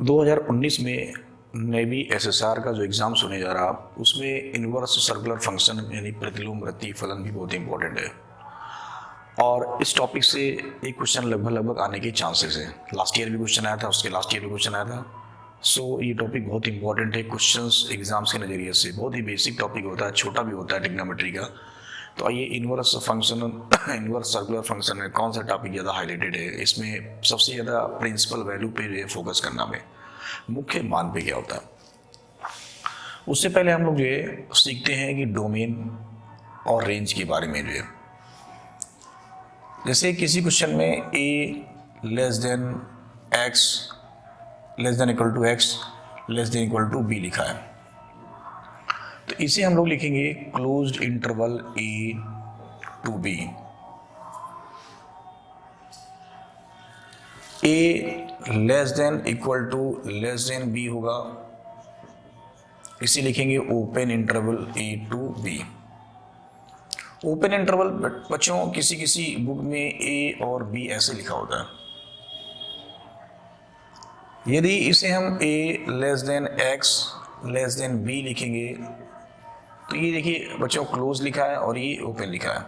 2019 में navy SSR का जो एग्ज़ाम होने जा रहा उसमें इन्वर्स सर्कुलर फंक्शन यानी प्रतिलोम वृत्तीय फलन भी बहुत इंपॉर्टेंट है। और इस टॉपिक से एक क्वेश्चन लगभग आने के चांसेस है। लास्ट ईयर भी क्वेश्चन आया था, उसके लास्ट ईयर भी क्वेश्चन आया था। सो ये टॉपिक बहुत इंपॉर्टेंट है क्वेश्चंस एग्जाम्स के नज़रिए से। बहुत ही बेसिक टॉपिक होता है, छोटा भी होता है ट्रिग्नोमेट्री का। तो आइए inverse function inverse circular function में कौन सा टॉपिक ज़्यादा हाईलाइटेड है, इसमें सबसे ज़्यादा प्रिंसिपल वैल्यू पे जो है फोकस करना में, मुख्य मान पे क्या होता है। उससे पहले हम लोग जो है सीखते हैं कि डोमेन और रेंज के बारे में जो है, जैसे किसी क्वेश्चन में a less than x less than equal to x less than equal to b लिखा है, तो इसे हम लोग लिखेंगे closed interval a to b। a less than equal to less than b होगा, इसे लिखेंगे open interval a to b। Open interval बच्चों किसी किसी बुक में a और b ऐसे लिखा होता है। यदि इसे हम a less than x less than b लिखेंगे तो ये देखिए बच्चों क्लोज लिखा है और ये ओपन लिखा है,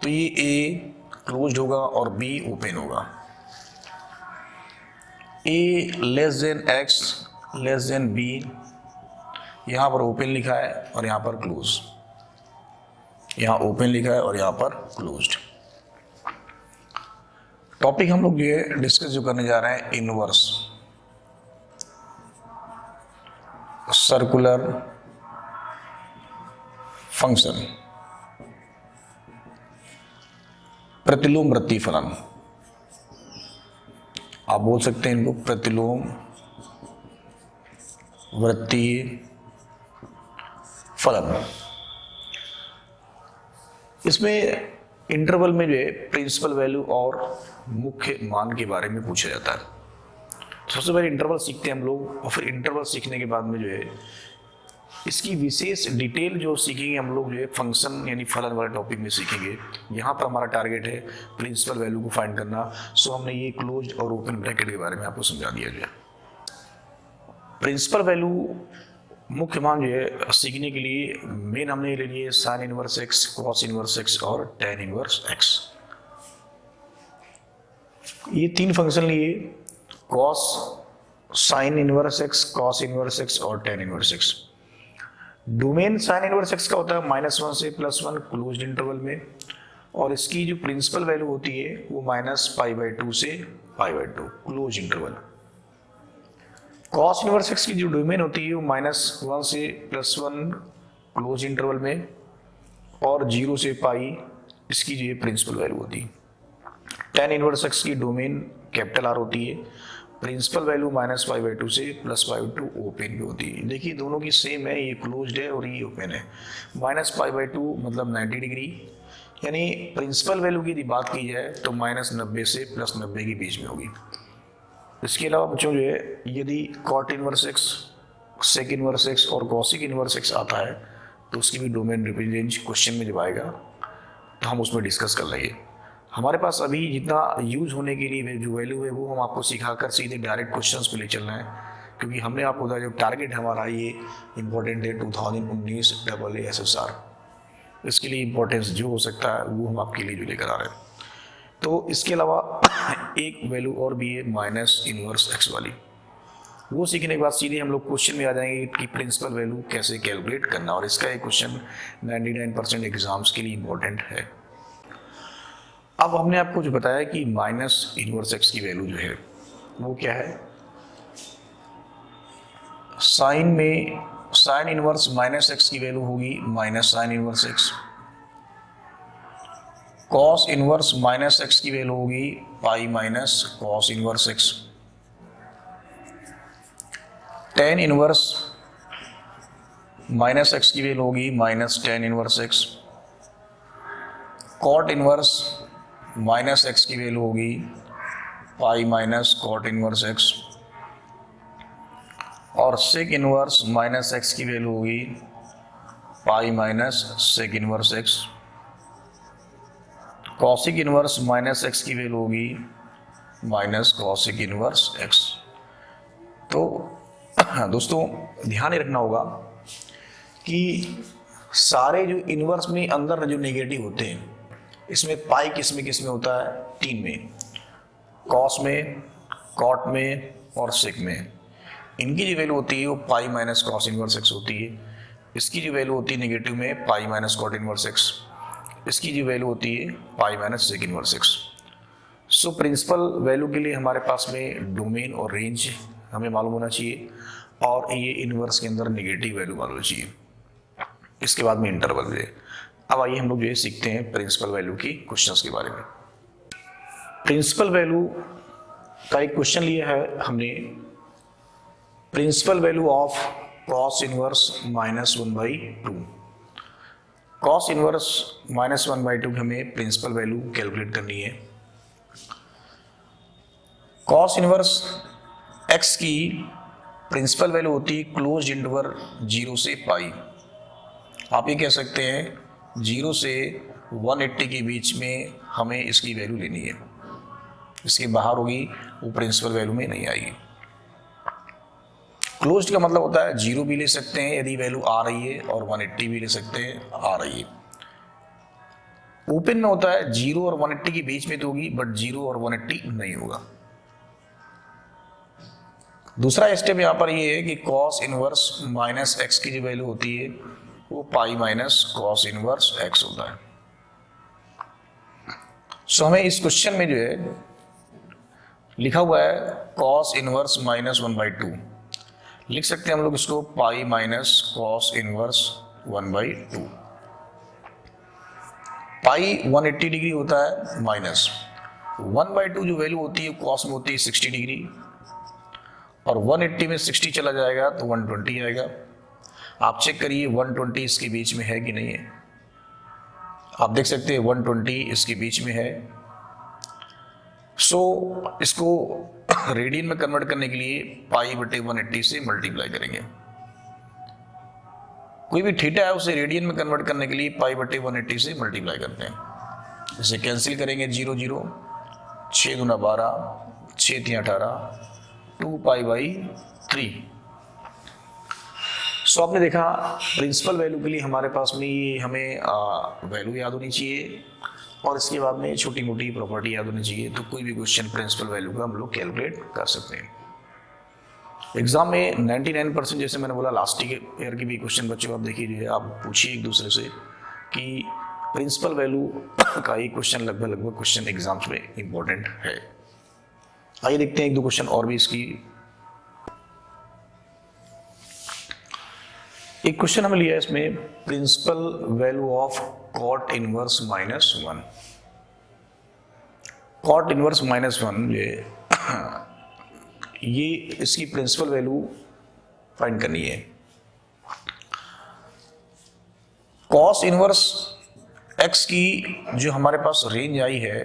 तो ये a क्लोज्ड होगा और b ओपन होगा। a less than x less than b यहाँ पर ओपन लिखा है और यहाँ पर क्लोज, यहाँ ओपन लिखा है और यहाँ पर क्लोज्ड। टॉपिक हम लोग ये डिस्कस जो करने जा रहे हैं, इनवर्स सर्कुलर फंक्शन, प्रतिलोम वृत्तीय फलन। आप बोल सकते हैं इनको प्रतिलोम वृत्तीय फलन। इसमें इंटरवल में जो है प्रिंसिपल वैल्यू और मुख्य मान के बारे में पूछा जाता है। सबसे पहले इंटरवल सीखते हैं हम लोग, और फिर इंटरवल सीखने के बाद में जो है इसकी विशेष डिटेल जो सीखेंगे हम लोग जो है फंक्शन यानी फलन वाले टॉपिक में सीखेंगे। यहाँ पर हमारा टारगेट है प्रिंसिपल वैल्यू को फाइंड करना। सो हमने ये क्लोज और ओपन ब्रैकेट के बारे में आपको समझा दिया जो है। प्रिंसिपल वैल्यू मुख्य मान जो है सीखने के लिए मेन हमने ले लिए sine inverse x, cos inverse x और टेन इनवर्स एक्स। ये तीन फंक्शन लिए, cos, sine inverse x, cos inverse x और tan inverse x. Domain sine inverse x का होता है -1 से +1 क्लोज्ड इंटरवल में, और इसकी जो प्रिंसिपल वैल्यू होती है वो -π/2 से π/2 closed interval. Cos inverse x की जो डोमेन होती है वो -1 से +1 क्लोज इंटरवल में, और 0 से पाई इसकी जो प्रिंसिपल वैल्यू होती है। टेन इनवर्स एक्स की डोमेन कैपिटल R होती है, प्रिंसिपल वैल्यू -π/2 से +π/2 ओपन भी होती है। देखिए दोनों की सेम है, ये क्लोज्ड है और ये ओपन है। -π/2 मतलब 90 डिग्री, यानी प्रिंसिपल वैल्यू की यदि बात की जाए तो -90 से +90 के बीच में होगी। इसके अलावा बच्चों जो है यदि cot inverse X, sec inverse x और कॉसिक इनवर्स एक्स आता है तो उसकी भी डोमेन रेंज क्वेश्चन में जब आएगा तो हम उसमें डिस्कस कर लेंगे। हमारे पास अभी जितना यूज होने के लिए जो वैल्यू है वो हम आपको सिखाकर सीधे डायरेक्ट क्वेश्चंस पे ले चलना है, क्योंकि हमने आपको बताया जो टारगेट हमारा ये इंपॉर्टेंट है 2019 AASSR। इसके लिए इंपॉर्टेंस जो हो सकता है वो हम आपके लिए जो लेकर आ रहे हैं। तो इसके अलावा एक वैल्यू और भी है माइनस इनवर्स एक्स वाली, वो सीखने के बाद सीधे हम लोग क्वेश्चन में आ जाएंगे कि प्रिंसिपल वैल्यू कैसे कैलकुलेट करना, और इसका एक क्वेश्चन 99% एग्जाम्स के लिए इंपॉर्टेंट है। अब हमने आपको जो बताया कि माइनस इनवर्स एक्स की वैल्यू जो है वो क्या है, साइन में साइन इनवर्स -x की वैल्यू होगी minus sine inverse x, cos inverse -x की वैल्यू होगी pi minus cos inverse X, tan inverse -x की वैल्यू होगी -tan inverse X, cot inverse -x की वैल्यू होगी pi minus cot inverse x, और sec inverse -x की value होगी pi minus sec inverse X, cosec inverse -x की value होगी minus cosec inverse x। तो दोस्तों ध्यान ये रखना होगा कि सारे जो इनवर्स में अंदर जो नेगेटिव होते हैं, इसमें पाई किस में होता है? 3 में, कॉस में, कॉट में और सेक में। इनकी जो वैल्यू होती है वो pi minus cos inverse x होती है। इसकी जो वैल्यू होती है नेगेटिव में pi minus cot inverse x. इसकी जो वैल्यू होती है pi minus sec inverse x. So principal value के लिए हमारे पास में डोमेन और रेंज हमें मालूम होना चाहिए, और ये इनवर्स के अंदर नेगेटिव वैल्यू मालूम होना चाहिए। इसके बाद में इंटरवल है। अब आइए हम लोग ये सीखते हैं प्रिंसिपल वैल्यू की क्वेश्चंस के बारे में। प्रिंसिपल वैल्यू का एक क्वेश्चन लिया है हमने, principal value of cos inverse -1/2। Cos inverse -1/2 हमें प्रिंसिपल वैल्यू कैलकुलेट करनी है। कॉस इनवर्स एक्स की प्रिंसिपल वैल्यू होती है क्लोज इंटरवल 0 से पाई। आप ये कह सकते हैं 0 से 180 के बीच में हमें इसकी वैल्यू लेनी है। इसके बाहर होगी वो प्रिंसिपल वैल्यू में नहीं आएगी। क्लोज्ड का मतलब होता है 0 भी ले सकते हैं यदि वैल्यू आ रही है, और 180 भी ले सकते हैं आ रही है। ओपन में होता है 0 और 180 के बीच में तो होगी, बट 0 और 180 नहीं होगा। दूसरा स्टेप यहां पर ये है कि कॉस इनवर्स माइनस एक्स की जो वैल्यू होती है वो pi minus cos inverse x होता है। सो हमें इस क्वेश्चन में जो है लिखा हुआ है कॉस इनवर्स -1/2, लिख सकते हैं हम लोग इसको पाई माइनस कॉस इनवर्स 1/2। पाई 180 डिग्री होता है, माइनस 1/2 जो वैल्यू होती है कॉस में होती है 60 डिग्री, और 180 में 60 चला जाएगा तो 120 आएगा। आप चेक करिए 120 इसके बीच में है कि नहीं है। आप देख सकते हैं 120 इसके बीच में है। सो इसको रेडियन में कन्वर्ट करने के लिए पाई बटे 180 से मल्टीप्लाई करेंगे। कोई भी थीटा है उसे रेडियन में कन्वर्ट करने के लिए पाई बटे 180 से मल्टीप्लाई करते हैं। इसे कैंसिल करेंगे 0 0, 6 दूना 12, 6 3 18, 2 पाई 3। सो आपने देखा प्रिंसिपल वैल्यू के लिए हमारे पास में ये हमें वैल्यू याद होनी चाहिए, और इसके बाद में छोटी मोटी प्रॉपर्टी याद होनी चाहिए। तो कोई भी क्वेश्चन प्रिंसिपल वैल्यू का हम लोग कैलकुलेट कर सकते हैं। एग्जाम में 99% जैसे मैंने बोला लास्ट ईयर की भी क्वेश्चन बच्चों आप देखिए, आप पूछिए एक दूसरे से कि प्रिंसिपल वैल्यू का एक क्वेश्चन लगभग क्वेश्चन एग्जाम्स में इंपॉर्टेंट है। आइए देखते हैं एक दो क्वेश्चन और भी इसकी। एक क्वेश्चन हमें लिया है इसमें principal value of cot inverse -1। Cot inverse -1 ये इसकी प्रिंसिपल वैल्यू फाइंड करनी है। कॉस इनवर्स एक्स की जो हमारे पास रेंज आई है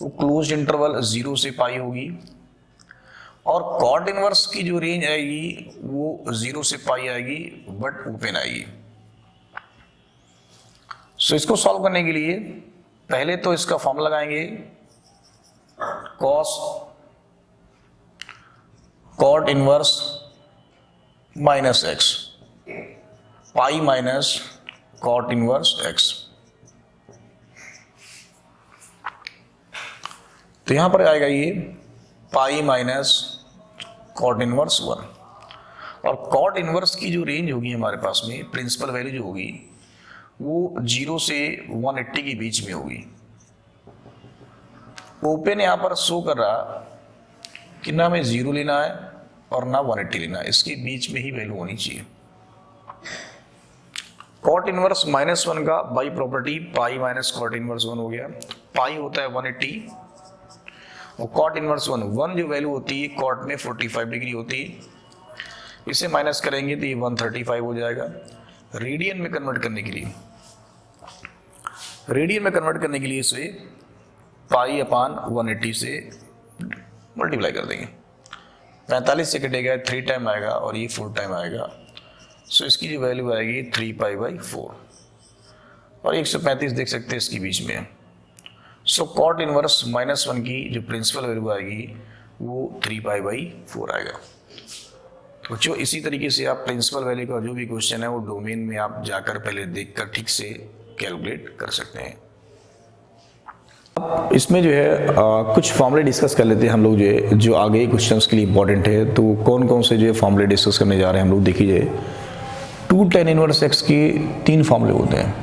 वो क्लोज्ड इंटरवल 0 से पाई होगी, और कॉट इनवर्स की जो रेंज आएगी वो 0 से पाई आएगी, बट ओपन आएगी। सो इसको सॉल्व करने के लिए पहले तो इसका फॉर्मूला लगाएंगे, cot inverse minus X, pi minus cot inverse X. तो यहां पर आएगा ये पाई माइनस कॉट इनवर्स 1, और कॉट इनवर्स की जो रेंज होगी हमारे पास में प्रिंसिपल वैल्यू जो होगी वो 0 से 180 के बीच में होगी। ओपन यहां पर शो कर रहा कि ना हमें 0 लेना है और ना 180 लेना है, इसके बीच में ही वैल्यू होनी चाहिए। कॉट इनवर्स -1 का by property pi minus cot inverse 1 हो गया। पाई होता है 180, और कॉट इनवर्स 1 जो वैल्यू होती है कॉट में 45 डिग्री होती है, इसे माइनस करेंगे तो ये 135 हो जाएगा। रेडियन में कन्वर्ट करने के लिए इसे पाई अपान 180 से मल्टीप्लाई कर देंगे। 45 से कटेगा 3 टाइम आएगा, और ये 4 टाइम आएगा। सो इसकी जो वैल्यू आएगी 3 पाई 4, और 135 देख सकते हैं इसके बीच में। सो कॉट इनवर्स -1 की जो प्रिंसिपल वैल्यू आएगी वो 3π/4 आएगा। तो बच्चों इसी तरीके से आप प्रिंसिपल वैल्यू का जो भी क्वेश्चन है वो डोमेन में आप जाकर पहले देखकर ठीक से कैलकुलेट कर सकते हैं। इसमें जो है कुछ फॉर्मूले डिस्कस कर लेते हैं हम लोग, जो आगे क्वेश्चंस के लिए इंपॉर्टेंट है। तो कौन कौन से जो है फॉर्मूले डिस्कस करने जा रहे हैं हम लोग, देखिए 2 tan इनवर्स x के 3 फॉर्मूले होते हैं।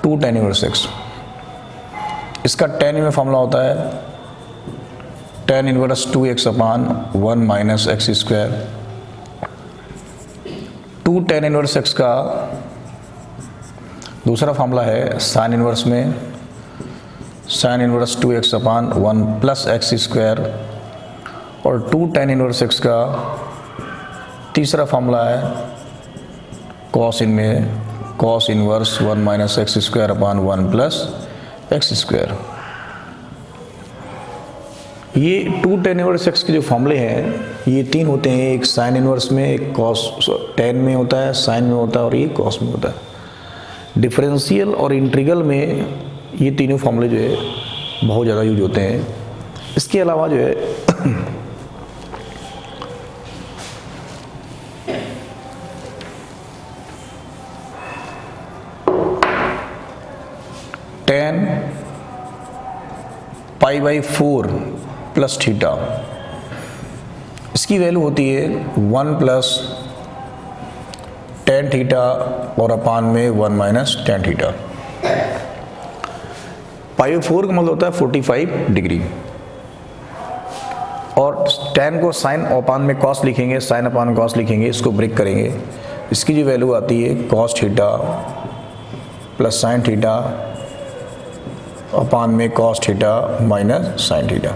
2 tan इनवर्स x, इसका tan में फॉर्मूला होता है tan inverse 2x/1 minus x square. 2 tan inverse x का दूसरा फॉर्मूला है साइन इनवर्स में sine inverse 2x/1 plus x square. और 2 tan इनवर्स x का तीसरा फॉर्मूला है cos inverse 1 minus x square upon 1 plus x square. ये 2 tan inverse x के जो फॉर्मूले हैं ये 3 होते हैं, एक साइन इनवर्स में, एक कॉस tan में होता है, साइन में होता है और ये कॉस में होता है। डिफरेंशियल और इंटीग्रल में ये तीनों फॉर्मूले जो है बहुत ज़्यादा यूज होते हैं। इसके अलावा जो है tan π/4 प्लस थीटा, इसकी वैल्यू होती है 1 प्लस tan थीटा और अपान में 1 माइनस tan थीटा। π/4 का मतलब होता है 45 डिग्री, और tan को साइन अपान में कॉस लिखेंगे, साइन अपान कॉस लिखेंगे, इसको ब्रेक करेंगे। इसकी जो वैल्यू आती है cos theta plus sine theta upon में cos theta minus sine theta.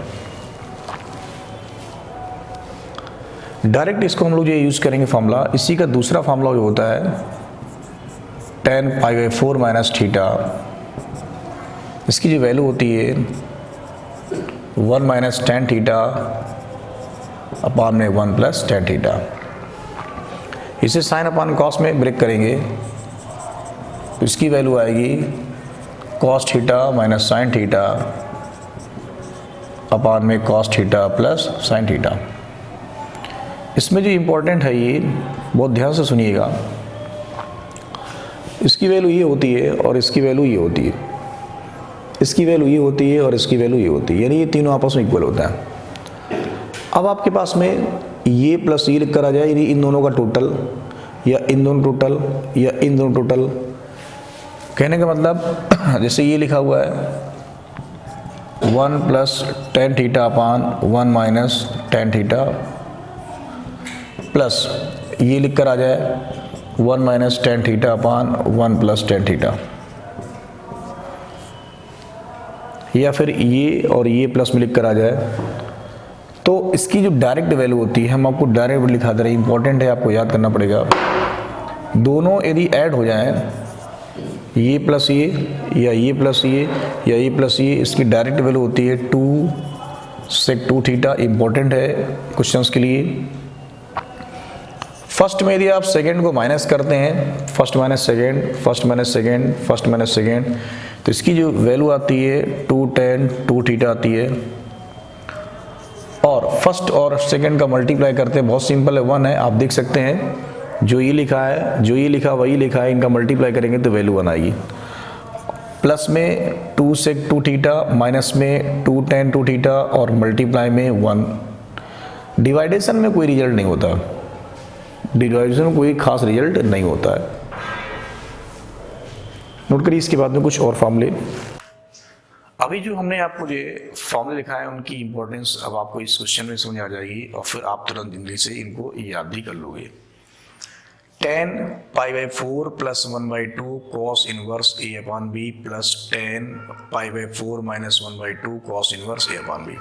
Direct इसको हम लोग जो यूज़ करेंगे फार्मूला, इसी का दूसरा फार्मूला जो होता है tan π/4 माइनस थीटा, इसकी जो वैल्यू होती है 1 माइनस tan थीटा अपान में 1 प्लस tan थीटा। इसे साइन अपान कॉस में ब्रेक करेंगे तो इसकी वैल्यू आएगी cos theta minus sine theta upon में cos theta plus sine theta. इसमें जो इम्पोर्टेंट है ये बहुत ध्यान से सुनिएगा, इसकी वैल्यू ये होती है और इसकी वैल्यू ये होती है, इसकी वैल्यू ये होती है और इसकी वैल्यू ये होती है, यानी ये तीनों आपस में इक्वल होता है। अब आपके पास में ये प्लस ये लिख कर आ जाए, यानी इन दोनों का टोटल या इन दोनों टोटल या इन दोनों टोटल। कहने का मतलब जैसे ये लिखा हुआ है 1 plus tan theta upon 1 minus tan theta, plus ये लिख कर आ जाए 1 minus tan theta upon 1 plus tan theta, या फिर ये और ये प्लस में लिख कर आ जाए। तो इसकी जो डायरेक्ट वैल्यू होती है, हम आपको डायरेक्ट लिखा दे रहे हैं, इंपॉर्टेंट है, आपको याद करना पड़ेगा। दोनों यदि ऐड हो जाएं, ये प्लस ये या ये प्लस ये या ये प्लस ये, इसकी डायरेक्ट वैल्यू होती है 2 sec 2 थीटा। इंपॉर्टेंट है क्वेश्चंस के लिए। फर्स्ट में यदि आप सेकेंड को माइनस करते हैं, first minus second, first minus second, first minus second, तो इसकी जो वैल्यू आती है 2 tan 2 थीटा आती है। और फर्स्ट और सेकेंड का मल्टीप्लाई करते हैं, बहुत सिंपल है, 1 है, आप देख सकते हैं जो ये लिखा है, जो ये लिखा वही लिखा है, इनका मल्टीप्लाई करेंगे तो वैल्यू 1 आएगी। प्लस में 2 sec 2 थीटा, माइनस में 2 tan 2 थीटा और मल्टीप्लाई में 1। डिवाइडेशन में कोई रिजल्ट नहीं होता, डिवाइडेशन में कोई खास रिजल्ट नहीं होता है। नोट करिए इसके बाद में कुछ और फॉर्मूले। अभी जो हमने आपको जो फॉर्मूले लिखा है उनकी इंपॉर्टेंस अब आपको इस क्वेश्चन में समझ आ जाएगी और फिर आप तुरंत जल्दी से इनको याद भी कर लोगे। tan π/4 plus 1/2 cos inverse a upon b plus tan π/4 minus 1/2 cos inverse a upon b।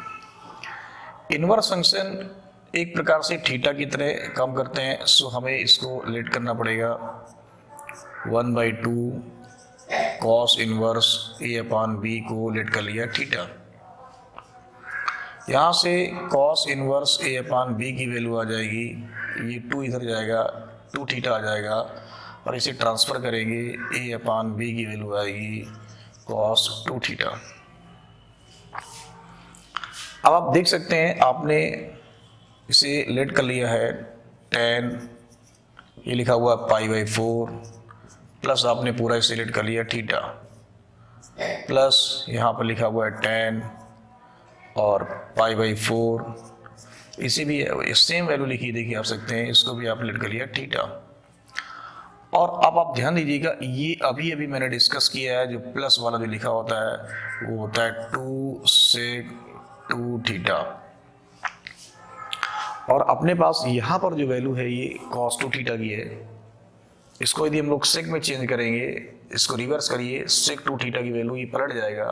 Inverse function एक प्रकार से थीटा की तरह काम करते हैं, सो हमें इसको लेट करना पड़ेगा 1/2 cos inverse a upon b को लेट कर लिया थीटा। यहाँ से cos inverse a upon b की वैल्यू आ जाएगी, ये 2 इधर जाएगा, 2 थीटा आ जाएगा, और इसे ट्रांसफर करेंगे a अपॉन b की वैल्यू आएगी cos 2 थीटा। अब आप देख सकते हैं आपने इसे लेट कर लिया है 10, ये लिखा हुआ π/4 प्लस आपने पूरा इसे लेट कर लिया थीटा प्लस यहाँ पर लिखा हुआ है 10 और π/4, इसी भी सेम वैल्यू लिखी देखिए आप सकते हैं, इसको भी आप लेट कर लिया थीटा। और अब आप ध्यान दीजिएगा ये अभी अभी मैंने डिस्कस किया है, जो प्लस वाला जो लिखा होता है वो होता है 2 sec 2 थीटा, और अपने पास यहाँ पर जो वैल्यू है ये cos 2 थीटा की है। इसको यदि हम लोग सेक में चेंज करेंगे, इसको रिवर्स करिए, sec 2 थीटा की वैल्यू ये पलट जाएगा,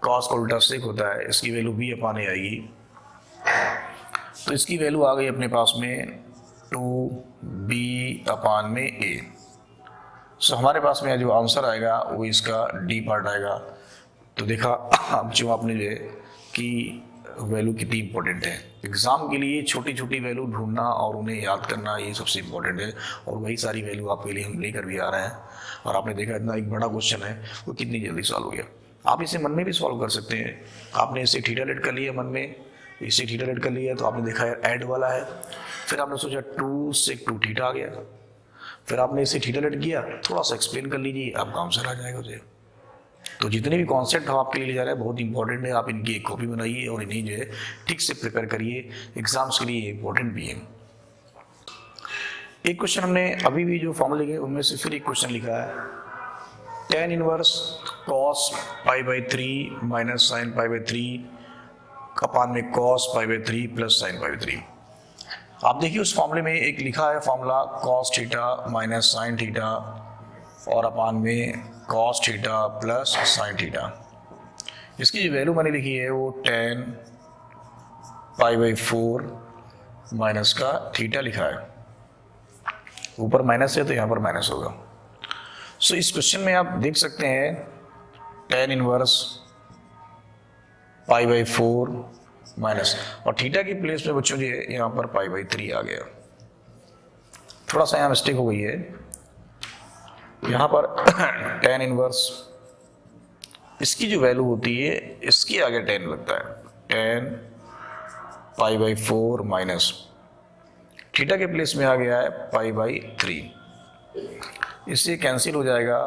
cos का उल्टा sec होता है, इसकी वैल्यू b अपान ए आएगी। तो इसकी वैल्यू आ गई अपने पास में 2b अपान में a। सो हमारे पास में जो आंसर आएगा वो इसका डी पार्ट आएगा। तो देखा अब जो आपने जो है कि वैल्यू कितनी इंपॉर्टेंट है एग्जाम के लिए, छोटी छोटी वैल्यू ढूंढना और उन्हें याद करना ये सबसे इंपॉर्टेंट है, और वही सारी वैल्यू आपके लिए हम लेकर भी आ रहे हैं। और आपने देखा इतना एक बड़ा क्वेश्चन है वो कितनी जल्दी सॉल्व हो गया। आप इसे मन में भी सॉल्व कर सकते हैं। आपने इसे थीटा लेट कर लिया, मन में इसे थीटा लेट कर लिया, तो आपने देखा यार ऐड वाला है, फिर आपने सोचा 2 sec 2 थीटा आ गया, फिर आपने इसे थीटा लेट किया, थोड़ा सा एक्सप्लेन कर लीजिए, आपका आंसर आ जाएगा उसे। तो जितने भी कॉन्सेप्ट हम आपके लिए ले जा रहे हैं बहुत इंपॉर्टेंट है, आप इनकी एक कॉपी बनाइए और इन्हें जो है ठीक से प्रिपेयर करिए, एग्जाम्स के लिए इंपॉर्टेंट भी है। एक क्वेश्चन हमने अभी भी जो फॉर्मूले के उनमें से फिर एक क्वेश्चन लिखा है, tan inverse cos π/3 minus sin π/3 upon में cos π/3 प्लस sin π/3। आप देखिए उस फॉर्मूले में एक लिखा है formula cos theta minus sin theta और अपान में cos theta plus sin theta. इसकी जो वैल्यू मैंने लिखी है वो tan π/4 माइनस का थीटा लिखा है, ऊपर माइनस है तो यहाँ पर माइनस होगा। सो इस क्वेश्चन में आप देख सकते हैं tan इनवर्स π/4 माइनस, और थीटा की प्लेस में बच्चों जी यहाँ पर π/3 आ गया। थोड़ा सा यहाँ मिस्टेक हो गई है, यहाँ पर tan इनवर्स इसकी जो वैल्यू होती है इसके आगे tan लगता है, tan π/4 माइनस थीटा के प्लेस में आ गया है π/3, इससे कैंसिल हो जाएगा।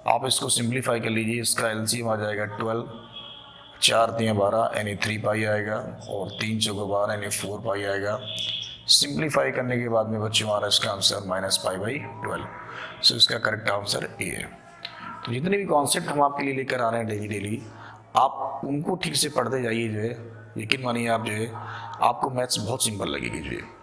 आप इसको सिंप्लीफाई कर लीजिए, इसका एलसीएम आ जाएगा 12, 4 3 12 यानी 3 पाई आएगा, और 3 चौके 12 यानी 4 पाई आएगा। सिंप्लीफाई करने के बाद में बच्चों हमारा इसका आंसर -π/12। सो इसका करेक्ट आंसर ए है। तो जितने भी कॉन्सेप्ट हम आपके लिए लेकर आ रहे हैं डेली आप उनको ठीक से पढ़ते जाइए, जो है यकीन मानिए आप जो है आपको मैथ्स बहुत सिंपल लगेगी जो है।